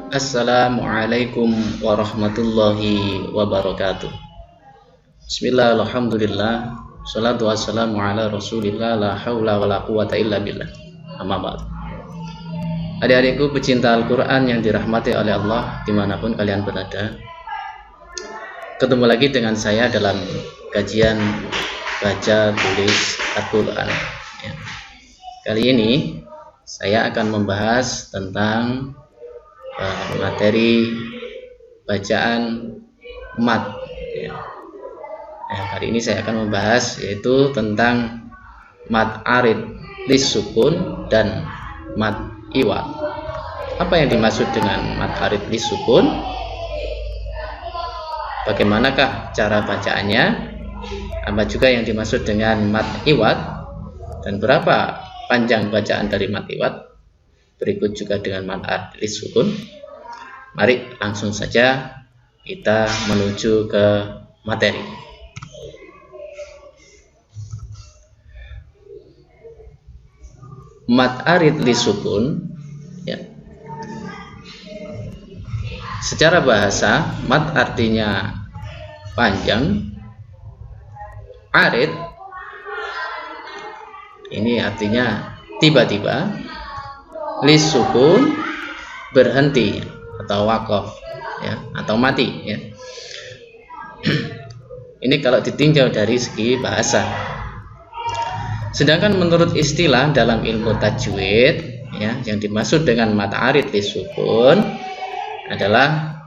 Assalamualaikum warahmatullahi wabarakatuh. Bismillah, alhamdulillah, salatu wassalamu ala rasulillah, la hawla wa la quwata illa billah. Amma ba'd. Adik-adikku pecinta Al-Quran yang dirahmati oleh Allah dimanapun kalian berada, ketemu lagi dengan saya dalam kajian baca tulis Al-Quran. Kali ini saya akan membahas tentang materi bacaan mat. Kali ini saya akan membahas yaitu tentang mat arid lis sukun dan mat iwad. Apa yang dimaksud dengan mat arid lis sukun? Bagaimanakah cara bacaannya? Apa juga yang dimaksud dengan mat iwad? Dan berapa panjang bacaan dari mat iwad? Berikut juga dengan mat arid lis sukun. Mari langsung saja kita menuju ke materi. Mat arid lis sukun, ya. Secara bahasa, mat artinya panjang, arid ini artinya tiba-tiba, lis sukun berhenti atau waqaf, ya, atau mati, ya. Ini kalau ditinjau dari segi bahasa. Sedangkan menurut istilah dalam ilmu tajwid, ya, yang dimaksud dengan mat arid lis sukun adalah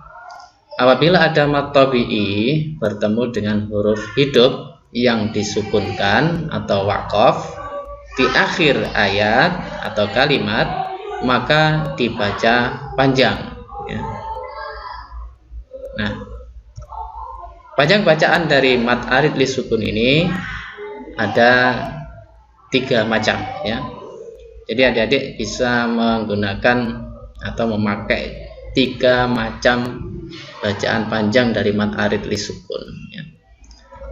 apabila ada mat tabi'i bertemu dengan huruf hidup yang disukunkan atau waqaf di akhir ayat atau kalimat, maka dibaca panjang, ya. Nah, panjang bacaan dari mat arid lis sukun ini ada 3 macam, ya. Jadi adik-adik bisa menggunakan atau memakai 3 macam bacaan panjang dari mat arid lis sukun, ya.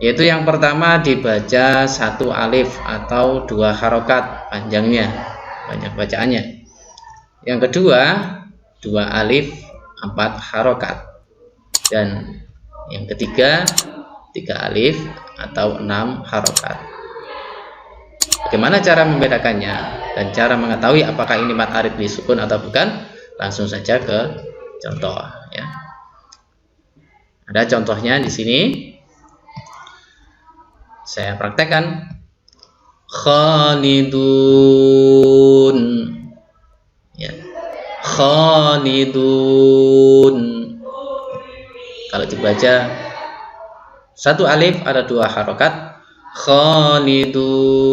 Yaitu yang pertama dibaca 1 alif atau 2 harokat panjangnya, banyak bacaannya. Yang kedua 2 alif 4 harokat. Dan yang ketiga 3 alif atau 6 harokat. Bagaimana cara membedakannya dan cara mengetahui apakah ini mat arid lis sukun atau bukan? Langsung saja ke contoh, ya. Ada contohnya di sini. Saya praktekkan. Khalidun, ya. Khalidun. Kalau dibaca 1 alif ada 2 harokat. Khalidun,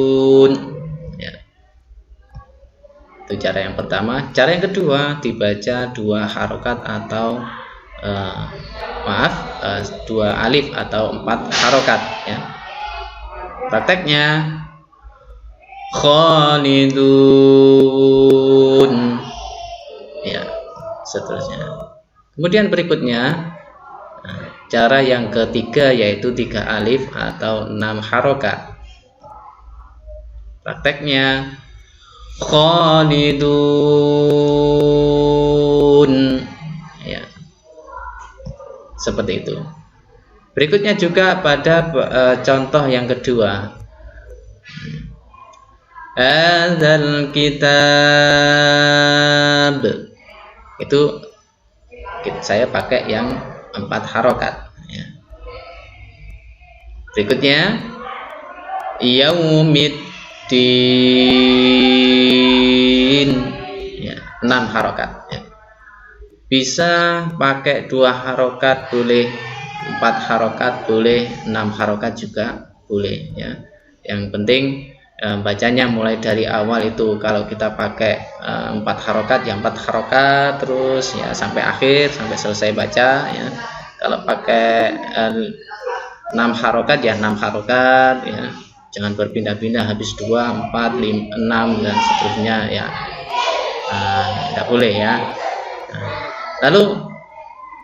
ya. Itu cara yang pertama. Cara yang kedua dibaca 2 harokat atau 2 alif atau 4 harokat, ya. Prakteknya Khalidun, ya, seterusnya. Kemudian berikutnya cara yang ketiga yaitu 3 alif atau 6 harokat. Prakteknya Khalidun, ya, seperti itu. Berikutnya juga pada contoh yang kedua. Adzal kitab. Itu saya pakai yang 4 harokat, ya. Berikutnya yaumiddin, ya, 6 harokat, ya. Bisa pakai 2 harokat boleh, 4 harokat boleh, 6 harokat juga boleh, ya. Yang penting bacanya mulai dari awal itu. Kalau kita pakai 4 harokat, ya 4 harokat terus, ya, sampai akhir, sampai selesai baca, ya. Kalau pakai 6 harokat, ya 6 harokat, ya. Jangan berpindah-pindah habis 2, 4, 5, 6 dan seterusnya, ya. Tidak boleh, ya. Lalu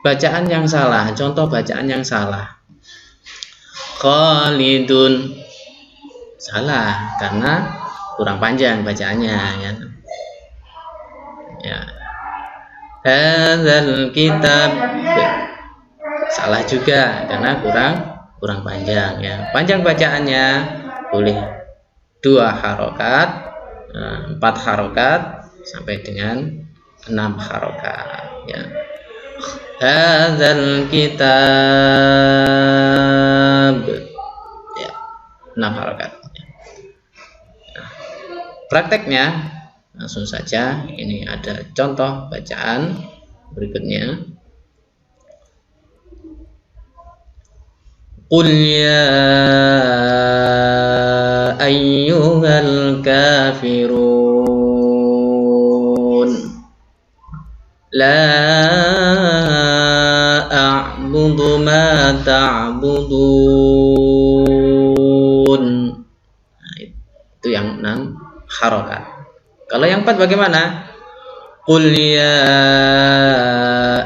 bacaan yang salah, contoh bacaan yang salah. Khalidun, salah karena kurang panjang bacaannya, ya. hadzal kitab. Salah juga karena kurang panjang ya. Panjang bacaannya boleh 2 harokat, 4 harokat sampai dengan 6 harokat ya. Hadzal kitab ya, 6 harokat ya. Nah, prakteknya langsung saja, ini ada contoh bacaan berikutnya. Qul ya ayyuhal kafirun la a'budu ma ta'budun. Nah, itu yang 6 harokat. Kalau yang 4 bagaimana? Qul ya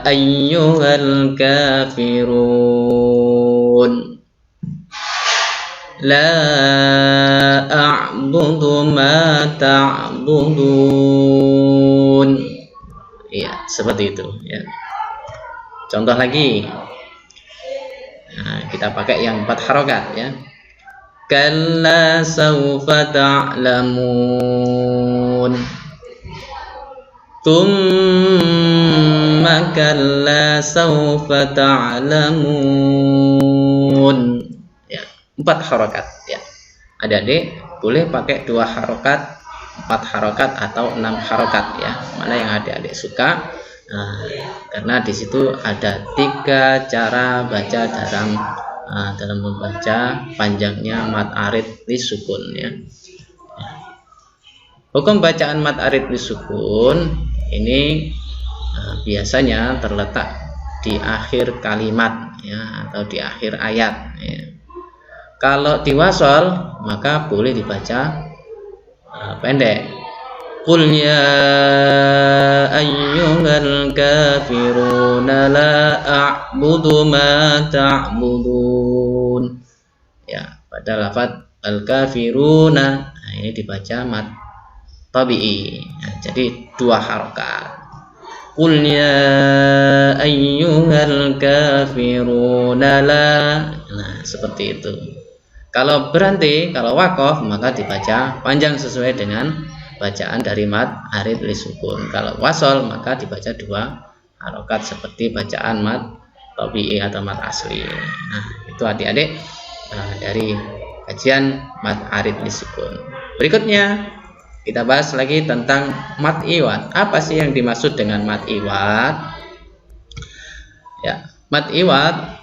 ayyuhal kafirun la a'budu ma ta'budun. Ya, seperti itu ya. Contoh lagi. Nah, kita pakai yang 4 harokat ya. Kalla sawfa ta'lamun. Tsumma kalla sawfa ta'lamun. Ya, 4 harokat ya. Adik-adik boleh pakai 2 harokat, 4 harokat atau 6 harokat ya. Mana yang adik-adik suka. Nah, karena di situ ada 3 cara baca dalam membaca panjangnya mad arid lisukun ya. Hukum bacaan mad arid lisukun ini biasanya terletak di akhir kalimat ya, atau di akhir ayat ya. Kalau di wasol maka boleh dibaca pendek. Qul ya ayyuhal kafiruna la a'budu ma ta'budun. Ya, pada lafaz al-kafiruna, nah ini dibaca mad tabi'i. Nah, jadi 2 harokat. Qul ya ayyuhal kafiruna la. Nah, seperti itu. Kalau berhenti, kalau waqaf maka dibaca panjang sesuai dengan bacaan dari mad arid lisukun. Kalau wasol maka dibaca 2 harokat seperti bacaan mad tabi'i atau mad asli. Nah, itu adik-adik dari kajian mad arid lisukun. Berikutnya kita bahas lagi tentang mad iwad. Apa sih yang dimaksud dengan mad iwad? Ya, mad iwad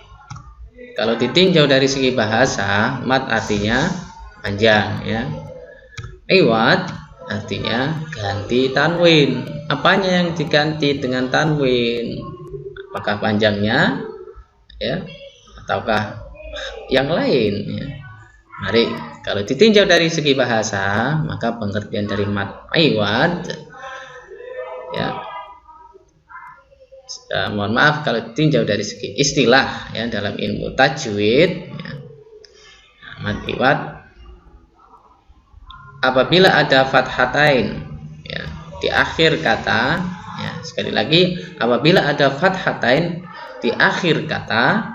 kalau ditinjau dari segi bahasa, mad artinya panjang ya. Iwad artinya ganti tanwin. Apanya yang diganti dengan tanwin? Apakah panjangnya ya, ataukah yang lain ya? Mari, kalau ditinjau dari segi bahasa, maka pengertian dari mad iwad ya, mohon maaf kalau ditinjau dari segi istilah ya dalam ilmu tajwid ya, mad iwad apabila ada fathatain ya di akhir kata ya, sekali lagi apabila ada fathatain di akhir kata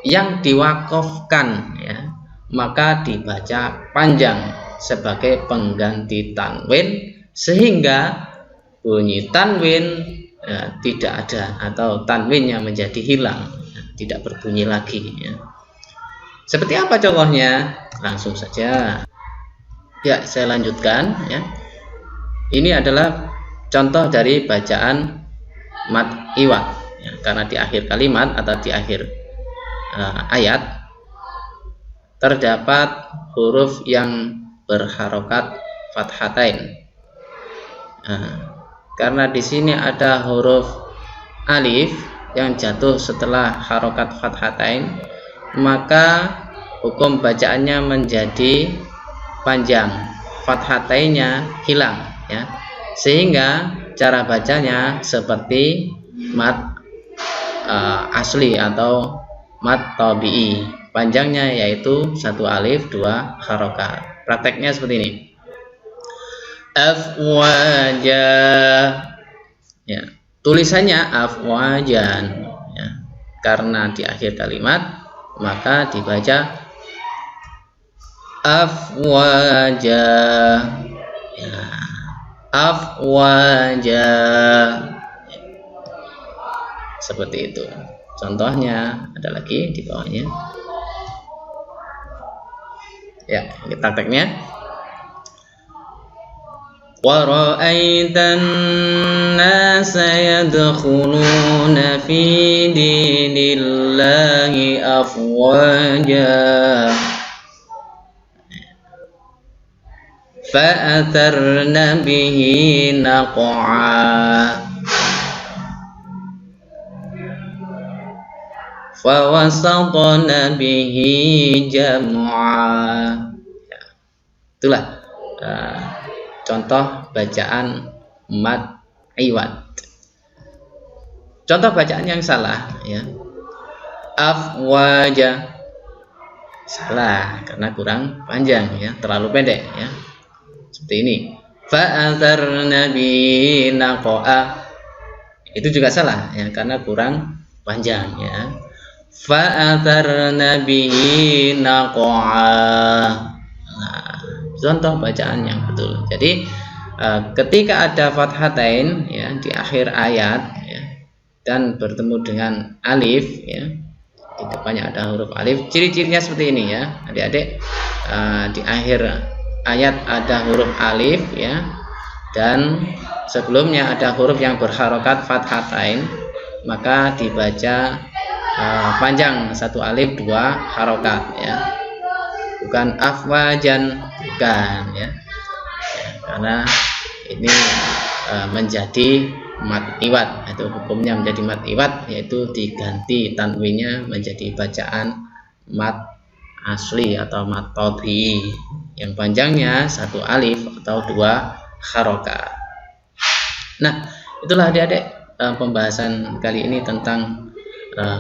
yang diwakofkan ya, maka dibaca panjang sebagai pengganti tanwin sehingga bunyi tanwin ya, tidak ada atau tanwinnya menjadi hilang ya, tidak berbunyi lagi ya. Seperti apa contohnya? Langsung saja. Ya, saya lanjutkan ya. Ini adalah contoh dari bacaan mad iwad ya, karena di akhir kalimat atau di akhir ayat terdapat huruf yang berharokat fathatain. Karena di sini ada huruf alif yang jatuh setelah harokat fathatain, maka hukum bacaannya menjadi panjang, fathatainnya hilang ya, sehingga cara bacanya seperti mad asli atau mad tabi'i, panjangnya yaitu 1 alif 2 harokat. Prakteknya seperti ini. Afwaja ya, tulisannya afwajan, ya. Karena di akhir kalimat maka dibaca afwaja, ya. Afwaja, seperti itu. Contohnya ada lagi di bawahnya. Ya, kita prakteknya. Wa ra'aitan nasa yadkhuluna fi dinillahi afwaja fa'atharna bihi naq'a fawasatna bihi jam'a. Ya, itulah contoh bacaan mad iwad. Contoh bacaan yang salah, ya. Afwaja, salah karena kurang panjang, ya, terlalu pendek, ya. Seperti ini. Fa'atharna bihi naq'a, itu juga salah, ya, karena kurang panjang, ya. Fa'atharna bihi naq'a. Nah, contoh bacaan yang betul. Jadi ketika ada fathatain, ya, di akhir ayat, ya, dan bertemu dengan alif, ya, di depannya ada huruf alif, ciri-cirinya seperti ini, ya, adik-adik. Di akhir ayat ada huruf alif, ya, dan sebelumnya ada huruf yang berharokat fathatain, maka dibaca panjang, satu alif dua harokat, ya, bukan afwajan, bukan, ya, karena ini menjadi mad iwad, itu hukumnya menjadi mad iwad, yaitu diganti tanwinnya menjadi bacaan mad asli atau mad tabi'i yang panjangnya satu alif atau dua harokat. Nah, itulah adik-adik pembahasan kali ini tentang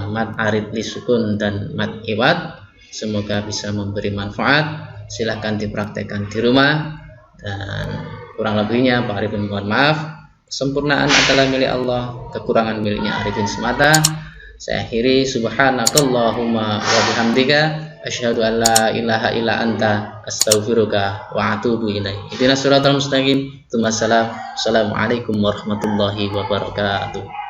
mad arid li sukun dan mad iwad. Semoga bisa memberi manfaat. Silahkan dipraktekkan di rumah, dan kurang lebihnya Pak Arifin mohon maaf. Kesempurnaan adalah milik Allah, kekurangan miliknya Arifin semata. Saya akhiri, subhanakallahumma wa bihamdika asyhadu an la ilaha illa anta astaghfiruka wa atubu ilaik. Ihdinas siratal mustaqim. Assalamualaikum warahmatullahi wabarakatuh.